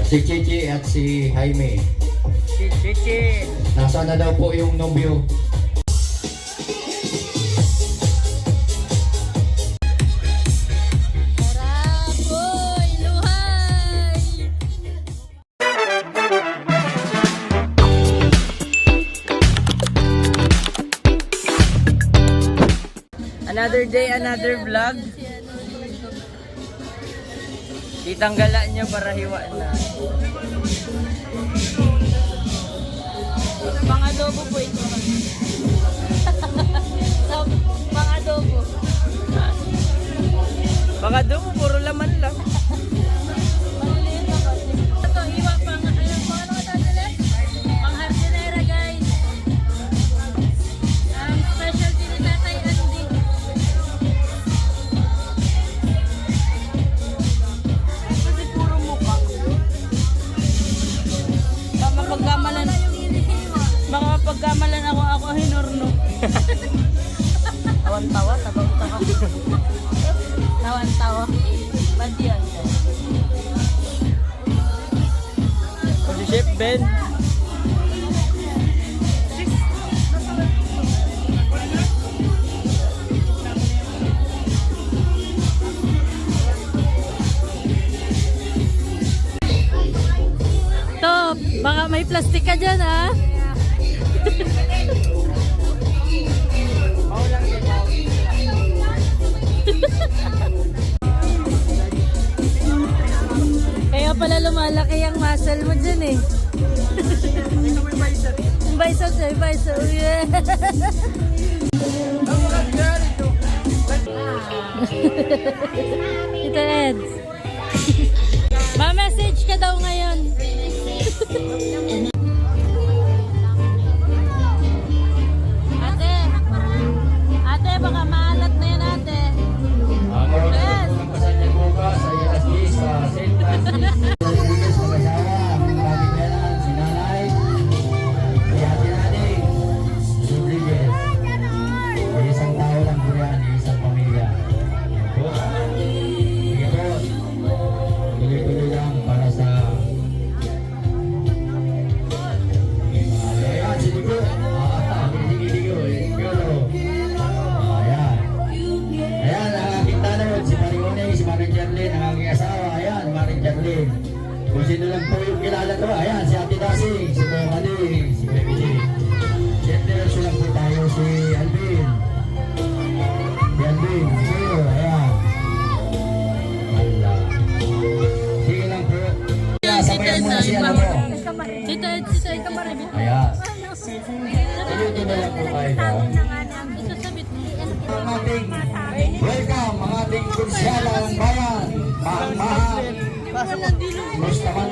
Si Chichi at si Jaime. Si Chichi. Nasaan na daw po yung nobyo? Taraboy, luhay! Another day, another vlog. Ditanggalan niya para hiwa na. Pang-adobo po ito. So, pang-adobo. Baka doon, puro laman lang. Maliliit na kasi. Ito, iwa pang, ano ka tatalit? Pang-hardinera, guys. Ang specialty ni Tatay Andy. Kasi puro mukha. Baka pagkamalan, Wala yung inihiwa. baka pagkamalan ako hinurno. Tawan-tawa, tawa-tawa. Tawan-tawa. Bad yan. O si Chef Ben. To, baka may plastic ka dyan, ha? Kaya pala lumalaki ang muscle mo dyan, eh. Bicep, bicep, yeah. Tito Eds. Ma-message ka daw ngayon. Ate, ate, baka maalat na yan, ate. Yes. Ang kasal niya bukas ay alas 10 sa St. Francis. Rodriguez, mag-asawa, ang maraming kailangan, si Nanay, si Ate Nani, Rodriguez. May isang tao lang po yan, isang pamilya. Yan po. Sige po. Tuloy-tuloy lang para sa... Ayan, sige po. Sige-sige po. Ayan. Ayan, ang aking tanod, si Marione, si Maring Jarlene, ang aking asawa. Ayan, Maring Jarlene. Kung sino lang po yung kilala ko, ayan, si Ate Dasing, si Kuya Maling, si Baby J. Siyempre, lang po tayo, si Alvin. Si Alvin, sino, ayan. Wala. Sige lang po. Sabayan mo na si ano mo. Tito Eds, Tito Eds. Ayan. Dito na lang po tayo. Isasabit mo. Ang ating welcome, ang ating konsyala ng bayan, Mahal. Gusto man